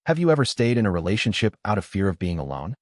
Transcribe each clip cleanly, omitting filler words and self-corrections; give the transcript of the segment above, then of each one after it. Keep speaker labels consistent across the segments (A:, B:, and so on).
A: Have you ever stayed in a relationship out of fear of being alone?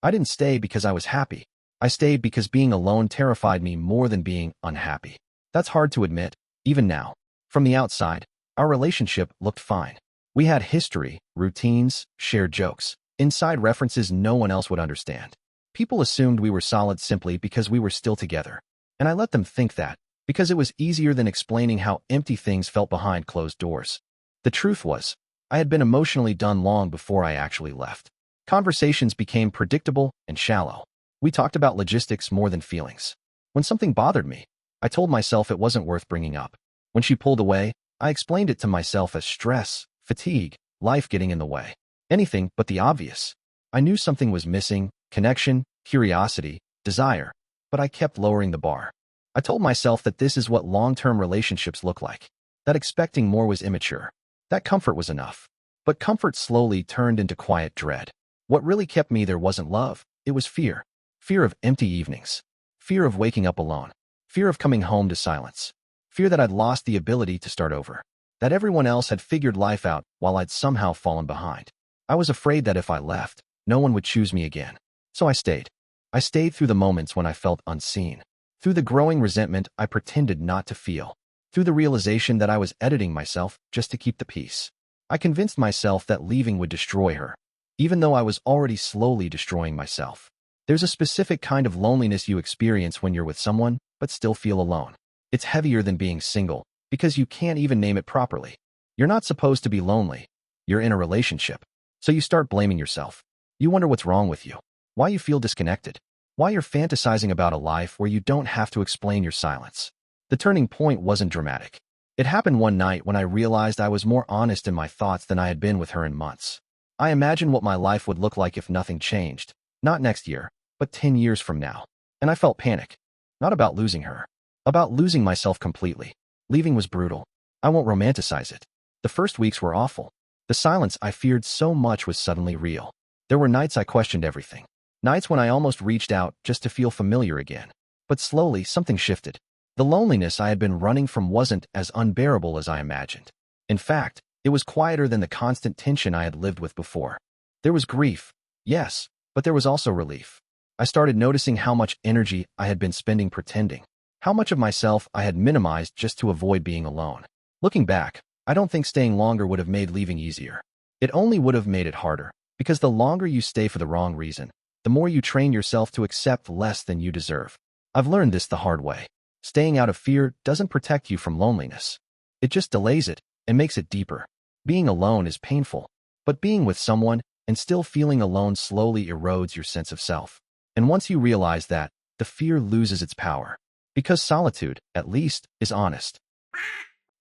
A: I didn't stay because I was happy. I stayed because being alone terrified me more than being unhappy. That's hard to admit, even now. From the outside, our relationship looked fine. We had history, routines, shared jokes, inside references no one else would understand. People assumed we were solid simply because we were still together. And I let them think that, because it was easier than explaining how empty things felt behind closed doors. The truth was, I had been emotionally done long before I actually left. Conversations became predictable and shallow. We talked about logistics more than feelings. When something bothered me, I told myself it wasn't worth bringing up. When she pulled away, I explained it to myself as stress, fatigue, life getting in the way. Anything but the obvious. I knew something was missing: connection, curiosity, desire. But I kept lowering the bar. I told myself that this is what long-term relationships look like. That expecting more was immature. That comfort was enough. But comfort slowly turned into quiet dread. What really kept me there wasn't love, it was fear. Fear of empty evenings. Fear of waking up alone. Fear of coming home to silence. Fear that I'd lost the ability to start over. That everyone else had figured life out while I'd somehow fallen behind. I was afraid that if I left, no one would choose me again. So I stayed. I stayed through the moments when I felt unseen. Through the growing resentment I pretended not to feel. Through the realization that I was editing myself just to keep the peace. I convinced myself that leaving would destroy her, even though I was already slowly destroying myself. There's a specific kind of loneliness you experience when you're with someone, but still feel alone. It's heavier than being single, because you can't even name it properly. You're not supposed to be lonely. You're in a relationship. So you start blaming yourself. You wonder what's wrong with you, why you feel disconnected, why you're fantasizing about a life where you don't have to explain your silence. The turning point wasn't dramatic. It happened one night when I realized I was more honest in my thoughts than I had been with her in months. I imagined what my life would look like if nothing changed, not next year, but 10 years from now. And I felt panic. Not about losing her. About losing myself completely. Leaving was brutal. I won't romanticize it. The first weeks were awful. The silence I feared so much was suddenly real. There were nights I questioned everything. Nights when I almost reached out just to feel familiar again. But slowly, something shifted. The loneliness I had been running from wasn't as unbearable as I imagined. In fact, it was quieter than the constant tension I had lived with before. There was grief, yes, but there was also relief. I started noticing how much energy I had been spending pretending. How much of myself I had minimized just to avoid being alone. Looking back, I don't think staying longer would have made leaving easier. It only would have made it harder, because the longer you stay for the wrong reason, the more you train yourself to accept less than you deserve. I've learned this the hard way. Staying out of fear doesn't protect you from loneliness. It just delays it and makes it deeper. Being alone is painful, but being with someone and still feeling alone slowly erodes your sense of self. And once you realize that, the fear loses its power. Because solitude, at least, is honest.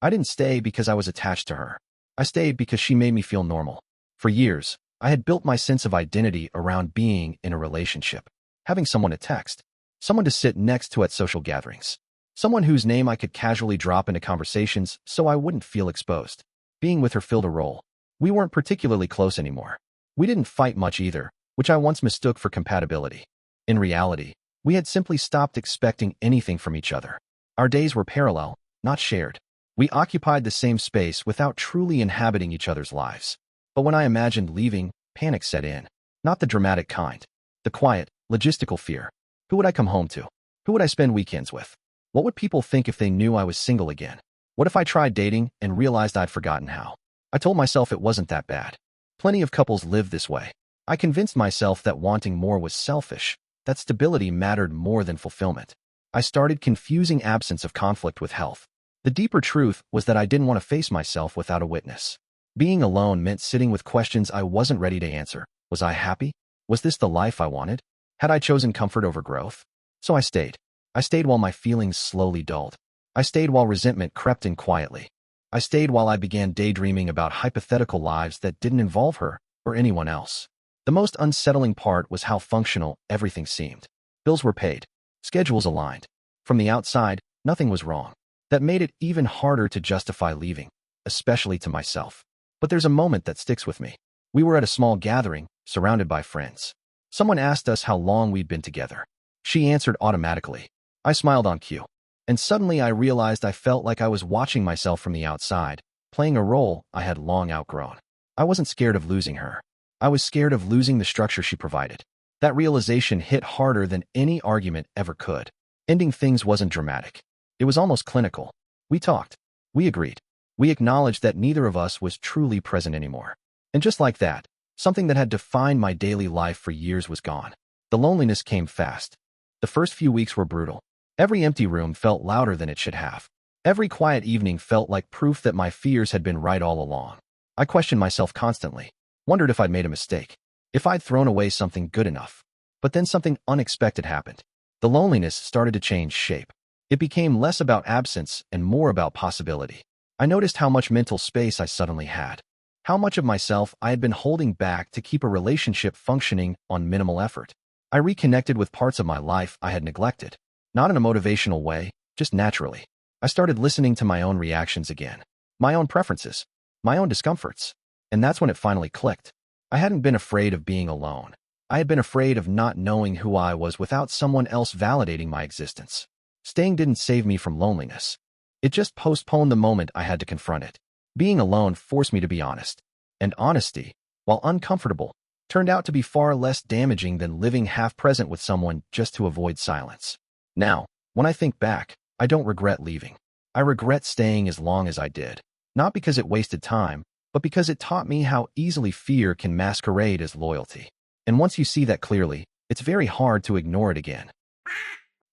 A: I didn't stay because I was attached to her. I stayed because she made me feel normal. For years, I had built my sense of identity around being in a relationship. Having someone to text. Someone to sit next to at social gatherings. Someone whose name I could casually drop into conversations so I wouldn't feel exposed. Being with her filled a role. We weren't particularly close anymore. We didn't fight much either, which I once mistook for compatibility. In reality, we had simply stopped expecting anything from each other. Our days were parallel, not shared. We occupied the same space without truly inhabiting each other's lives. But when I imagined leaving, panic set in. Not the dramatic kind. The quiet, logistical fear. Who would I come home to? Who would I spend weekends with? What would people think if they knew I was single again? What if I tried dating and realized I'd forgotten how? I told myself it wasn't that bad. Plenty of couples live this way. I convinced myself that wanting more was selfish, that stability mattered more than fulfillment. I started confusing absence of conflict with health. The deeper truth was that I didn't want to face myself without a witness. Being alone meant sitting with questions I wasn't ready to answer. Was I happy? Was this the life I wanted? Had I chosen comfort over growth? So I stayed. I stayed while my feelings slowly dulled. I stayed while resentment crept in quietly. I stayed while I began daydreaming about hypothetical lives that didn't involve her or anyone else. The most unsettling part was how functional everything seemed. Bills were paid. Schedules aligned. From the outside, nothing was wrong. That made it even harder to justify leaving, especially to myself. But there's a moment that sticks with me. We were at a small gathering, surrounded by friends. Someone asked us how long we'd been together. She answered automatically. I smiled on cue. And suddenly I realized I felt like I was watching myself from the outside, playing a role I had long outgrown. I wasn't scared of losing her. I was scared of losing the structure she provided. That realization hit harder than any argument ever could. Ending things wasn't dramatic. It was almost clinical. We talked. We agreed. We acknowledged that neither of us was truly present anymore. And just like that, something that had defined my daily life for years was gone. The loneliness came fast. The first few weeks were brutal. Every empty room felt louder than it should have. Every quiet evening felt like proof that my fears had been right all along. I questioned myself constantly, wondered if I'd made a mistake, if I'd thrown away something good enough. But then something unexpected happened. The loneliness started to change shape. It became less about absence and more about possibility. I noticed how much mental space I suddenly had. How much of myself I had been holding back to keep a relationship functioning on minimal effort. I reconnected with parts of my life I had neglected. Not in a motivational way, just naturally. I started listening to my own reactions again. My own preferences. My own discomforts. And that's when it finally clicked. I hadn't been afraid of being alone. I had been afraid of not knowing who I was without someone else validating my existence. Staying didn't save me from loneliness. It just postponed the moment I had to confront it. Being alone forced me to be honest. And honesty, while uncomfortable, turned out to be far less damaging than living half-present with someone just to avoid silence. Now, when I think back, I don't regret leaving. I regret staying as long as I did. Not because it wasted time, but because it taught me how easily fear can masquerade as loyalty. And once you see that clearly, it's very hard to ignore it again.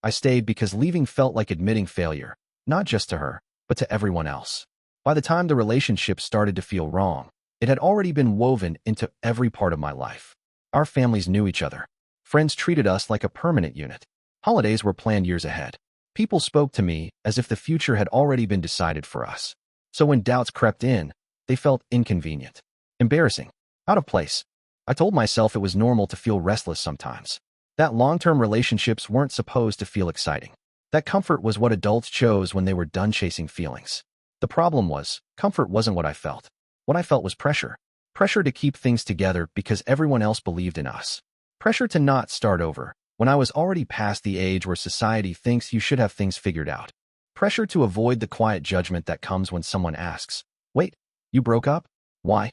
A: I stayed because leaving felt like admitting failure, not just to her, but to everyone else. By the time the relationship started to feel wrong, it had already been woven into every part of my life. Our families knew each other. Friends treated us like a permanent unit. Holidays were planned years ahead. People spoke to me as if the future had already been decided for us. So when doubts crept in, they felt inconvenient, embarrassing, out of place. I told myself it was normal to feel restless sometimes. That long-term relationships weren't supposed to feel exciting. That comfort was what adults chose when they were done chasing feelings. The problem was, comfort wasn't what I felt. What I felt was pressure. Pressure to keep things together because everyone else believed in us. Pressure to not start over when I was already past the age where society thinks you should have things figured out. Pressure to avoid the quiet judgment that comes when someone asks, "Wait, you broke up? Why?"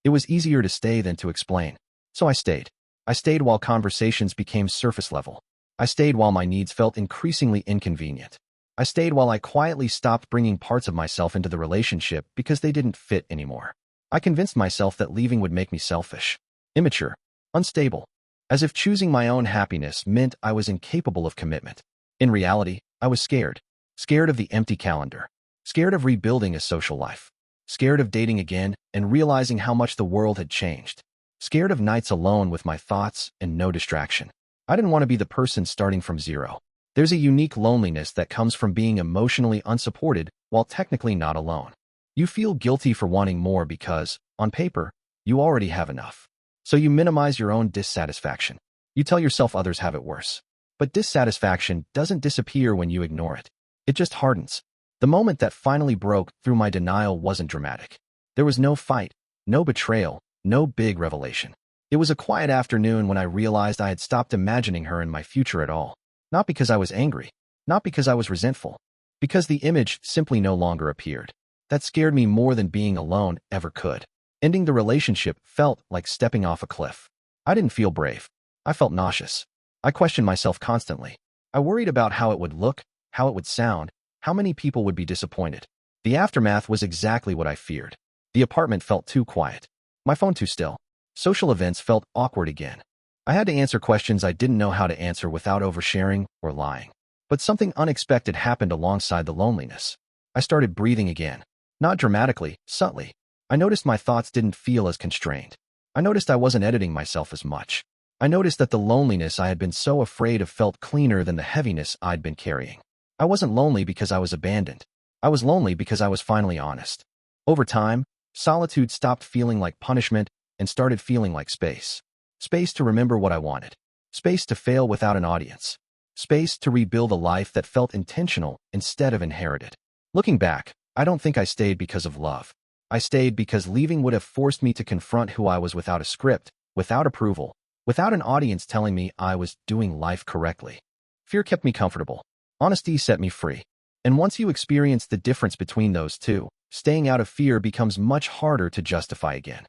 A: It was easier to stay than to explain. So I stayed. I stayed while conversations became surface level. I stayed while my needs felt increasingly inconvenient. I stayed while I quietly stopped bringing parts of myself into the relationship because they didn't fit anymore. I convinced myself that leaving would make me selfish, immature, unstable, as if choosing my own happiness meant I was incapable of commitment. In reality, I was scared. Scared of the empty calendar. Scared of rebuilding a social life. Scared of dating again and realizing how much the world had changed. Scared of nights alone with my thoughts and no distraction. I didn't want to be the person starting from zero. There's a unique loneliness that comes from being emotionally unsupported while technically not alone. You feel guilty for wanting more because, on paper, you already have enough. So you minimize your own dissatisfaction. You tell yourself others have it worse. But dissatisfaction doesn't disappear when you ignore it. It just hardens. The moment that finally broke through my denial wasn't dramatic. There was no fight, no betrayal, no big revelation. It was a quiet afternoon when I realized I had stopped imagining her in my future at all. Not because I was angry, not because I was resentful, because the image simply no longer appeared. That scared me more than being alone ever could. Ending the relationship felt like stepping off a cliff. I didn't feel brave. I felt nauseous. I questioned myself constantly. I worried about how it would look, how it would sound, how many people would be disappointed. The aftermath was exactly what I feared. The apartment felt too quiet. My phone too still. Social events felt awkward again. I had to answer questions I didn't know how to answer without oversharing or lying. But something unexpected happened alongside the loneliness. I started breathing again. Not dramatically, subtly. I noticed my thoughts didn't feel as constrained. I noticed I wasn't editing myself as much. I noticed that the loneliness I had been so afraid of felt cleaner than the heaviness I'd been carrying. I wasn't lonely because I was abandoned. I was lonely because I was finally honest. Over time, solitude stopped feeling like punishment and started feeling like space. Space to remember what I wanted. Space to fail without an audience. Space to rebuild a life that felt intentional instead of inherited. Looking back, I don't think I stayed because of love. I stayed because leaving would have forced me to confront who I was without a script, without approval, without an audience telling me I was doing life correctly. Fear kept me comfortable. Honesty set me free. And once you experience the difference between those two, staying out of fear becomes much harder to justify again.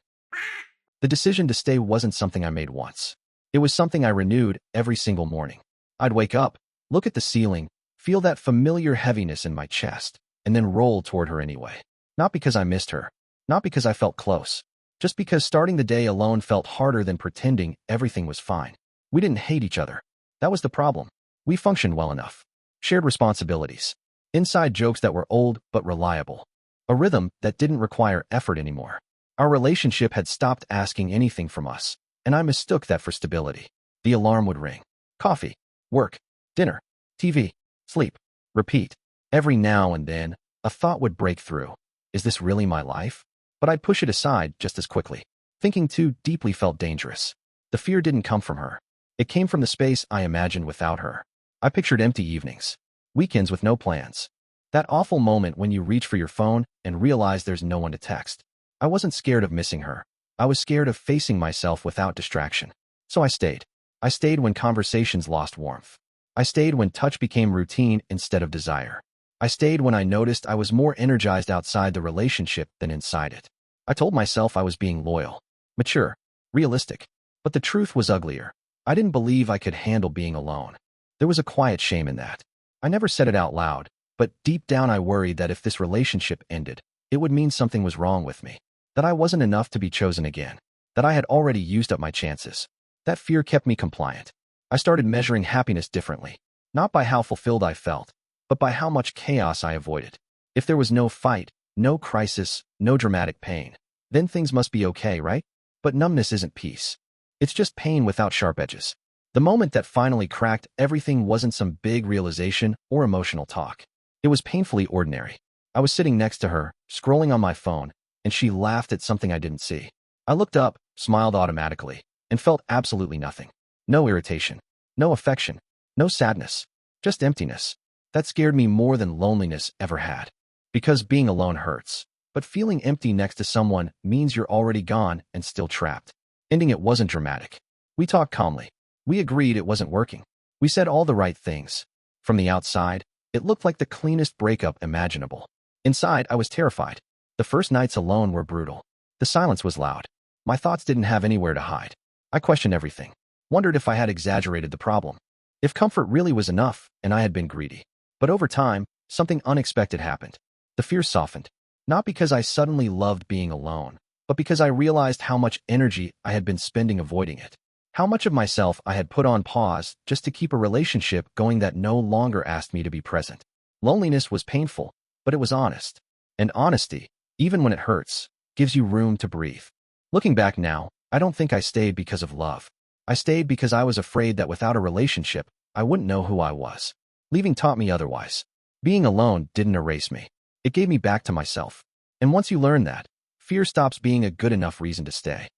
A: The decision to stay wasn't something I made once. It was something I renewed every single morning. I'd wake up, look at the ceiling, feel that familiar heaviness in my chest, and then roll toward her anyway. Not because I missed her, not because I felt close, just because starting the day alone felt harder than pretending everything was fine. We didn't hate each other. That was the problem. We functioned well enough. Shared responsibilities. Inside jokes that were old but reliable. A rhythm that didn't require effort anymore. Our relationship had stopped asking anything from us, and I mistook that for stability. The alarm would ring. Coffee, work, dinner, TV, sleep, repeat. Every now and then, a thought would break through. Is this really my life? But I'd push it aside just as quickly. Thinking too deeply felt dangerous. The fear didn't come from her. It came from the space I imagined without her. I pictured empty evenings. Weekends with no plans. That awful moment when you reach for your phone and realize there's no one to text. I wasn't scared of missing her. I was scared of facing myself without distraction. So I stayed. I stayed when conversations lost warmth. I stayed when touch became routine instead of desire. I stayed when I noticed I was more energized outside the relationship than inside it. I told myself I was being loyal, mature, realistic. But the truth was uglier. I didn't believe I could handle being alone. There was a quiet shame in that. I never said it out loud, but deep down I worried that if this relationship ended, it would mean something was wrong with me. That I wasn't enough to be chosen again. That I had already used up my chances. That fear kept me compliant. I started measuring happiness differently. Not by how fulfilled I felt, but by how much chaos I avoided. If there was no fight, no crisis, no dramatic pain, then things must be okay, right? But numbness isn't peace. It's just pain without sharp edges. The moment that finally cracked everything wasn't some big realization or emotional talk. It was painfully ordinary. I was sitting next to her, scrolling on my phone, and she laughed at something I didn't see. I looked up, smiled automatically, and felt absolutely nothing. No irritation, no affection, no sadness, just emptiness. That scared me more than loneliness ever had. Because being alone hurts, but feeling empty next to someone means you're already gone and still trapped. Ending it wasn't dramatic. We talked calmly. We agreed it wasn't working. We said all the right things. From the outside, it looked like the cleanest breakup imaginable. Inside, I was terrified. The first nights alone were brutal. The silence was loud. My thoughts didn't have anywhere to hide. I questioned everything. Wondered if I had exaggerated the problem. If comfort really was enough, and I had been greedy. But over time, something unexpected happened. The fear softened. Not because I suddenly loved being alone, but because I realized how much energy I had been spending avoiding it. How much of myself I had put on pause just to keep a relationship going that no longer asked me to be present. Loneliness was painful, but it was honest. And honesty, even when it hurts, gives you room to breathe. Looking back now, I don't think I stayed because of love. I stayed because I was afraid that without a relationship, I wouldn't know who I was. Leaving taught me otherwise. Being alone didn't erase me. It gave me back to myself. And once you learn that, fear stops being a good enough reason to stay.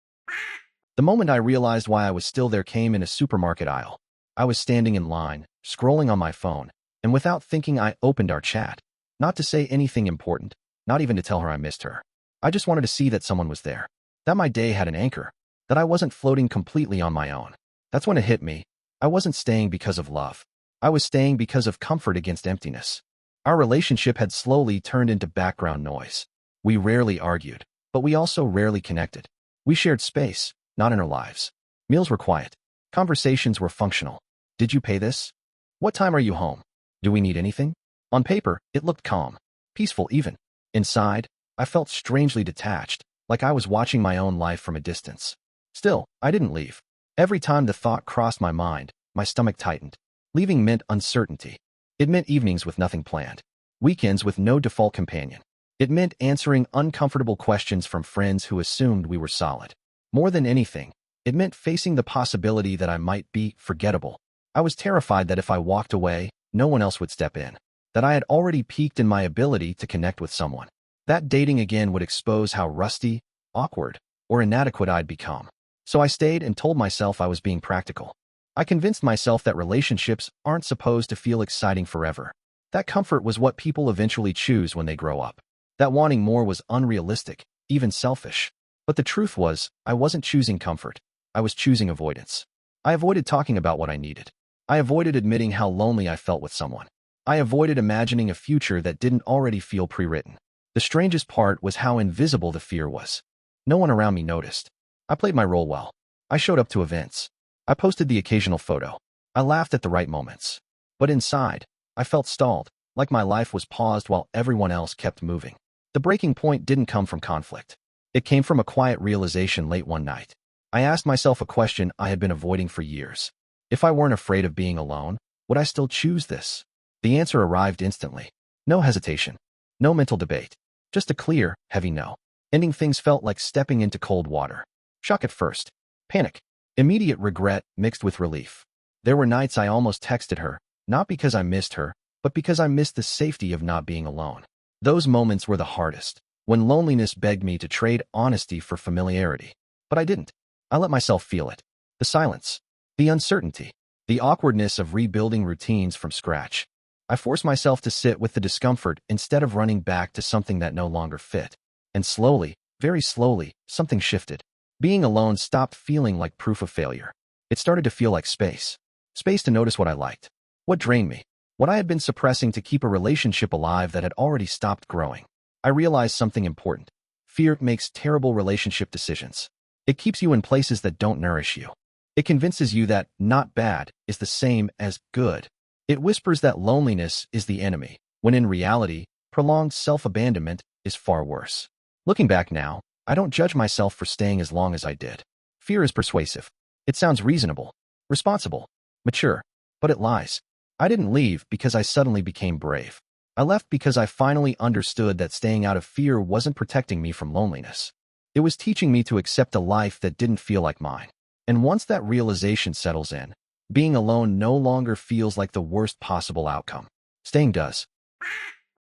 A: The moment I realized why I was still there came in a supermarket aisle. I was standing in line, scrolling on my phone, and without thinking I opened our chat. Not to say anything important, not even to tell her I missed her. I just wanted to see that someone was there. That my day had an anchor. That I wasn't floating completely on my own. That's when it hit me. I wasn't staying because of love. I was staying because of comfort against emptiness. Our relationship had slowly turned into background noise. We rarely argued, but we also rarely connected. We shared space, not in our lives. Meals were quiet. Conversations were functional. Did you pay this? What time are you home? Do we need anything? On paper, it looked calm, peaceful even. Inside, I felt strangely detached, like I was watching my own life from a distance. Still, I didn't leave. Every time the thought crossed my mind, my stomach tightened. Leaving meant uncertainty. It meant evenings with nothing planned. Weekends with no default companion. It meant answering uncomfortable questions from friends who assumed we were solid. More than anything, it meant facing the possibility that I might be forgettable. I was terrified that if I walked away, no one else would step in. That I had already peaked in my ability to connect with someone. That dating again would expose how rusty, awkward, or inadequate I'd become. So I stayed and told myself I was being practical. I convinced myself that relationships aren't supposed to feel exciting forever. That comfort was what people eventually choose when they grow up. That wanting more was unrealistic, even selfish. But the truth was, I wasn't choosing comfort. I was choosing avoidance. I avoided talking about what I needed. I avoided admitting how lonely I felt with someone. I avoided imagining a future that didn't already feel pre-written. The strangest part was how invisible the fear was. No one around me noticed. I played my role well. I showed up to events. I posted the occasional photo. I laughed at the right moments. But inside, I felt stalled, like my life was paused while everyone else kept moving. The breaking point didn't come from conflict. It came from a quiet realization late one night. I asked myself a question I had been avoiding for years. If I weren't afraid of being alone, would I still choose this? The answer arrived instantly. No hesitation. No mental debate. Just a clear, heavy no. Ending things felt like stepping into cold water. Shock at first. Panic. Immediate regret mixed with relief. There were nights I almost texted her, not because I missed her, but because I missed the safety of not being alone. Those moments were the hardest, when loneliness begged me to trade honesty for familiarity. But I didn't. I let myself feel it. The silence. The uncertainty. The awkwardness of rebuilding routines from scratch. I forced myself to sit with the discomfort instead of running back to something that no longer fit. And slowly, very slowly, something shifted. Being alone stopped feeling like proof of failure. It started to feel like space. Space to notice what I liked. What drained me. What I had been suppressing to keep a relationship alive that had already stopped growing. I realized something important. Fear makes terrible relationship decisions. It keeps you in places that don't nourish you. It convinces you that not bad is the same as good. It whispers that loneliness is the enemy, when in reality, prolonged self-abandonment is far worse. Looking back now, I don't judge myself for staying as long as I did. Fear is persuasive. It sounds reasonable, responsible, mature, but it lies. I didn't leave because I suddenly became brave. I left because I finally understood that staying out of fear wasn't protecting me from loneliness. It was teaching me to accept a life that didn't feel like mine. And once that realization settles in, being alone no longer feels like the worst possible outcome. Staying does.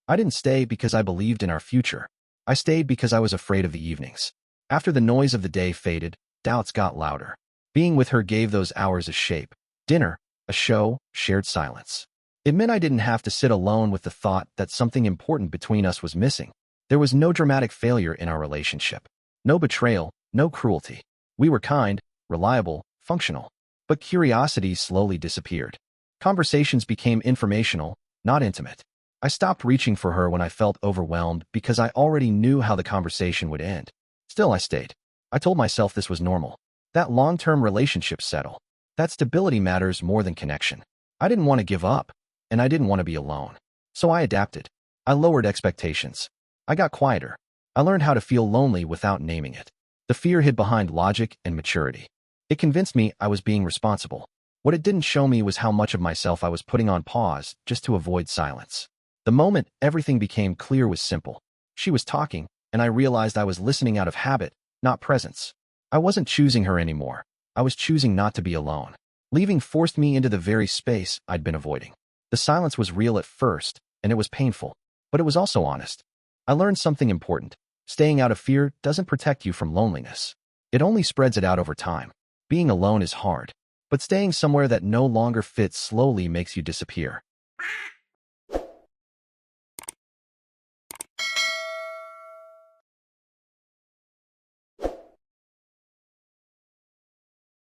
A: I didn't stay because I believed in our future. I stayed because I was afraid of the evenings. After the noise of the day faded, doubts got louder. Being with her gave those hours a shape. Dinner, a show, shared silence. It meant I didn't have to sit alone with the thought that something important between us was missing. There was no dramatic failure in our relationship. No betrayal, no cruelty. We were kind, reliable, functional. But curiosity slowly disappeared. Conversations became informational, not intimate. I stopped reaching for her when I felt overwhelmed because I already knew how the conversation would end. Still, I stayed. I told myself this was normal. That long-term relationships settle. That stability matters more than connection. I didn't want to give up, and I didn't want to be alone. So I adapted. I lowered expectations. I got quieter. I learned how to feel lonely without naming it. The fear hid behind logic and maturity. It convinced me I was being responsible. What it didn't show me was how much of myself I was putting on pause just to avoid silence. The moment everything became clear was simple. She was talking, and I realized I was listening out of habit, not presence. I wasn't choosing her anymore. I was choosing not to be alone. Leaving forced me into the very space I'd been avoiding. The silence was real at first, and it was painful, but it was also honest. I learned something important. Staying out of fear doesn't protect you from loneliness. It only spreads it out over time. Being alone is hard, but staying somewhere that no longer fits slowly makes you disappear.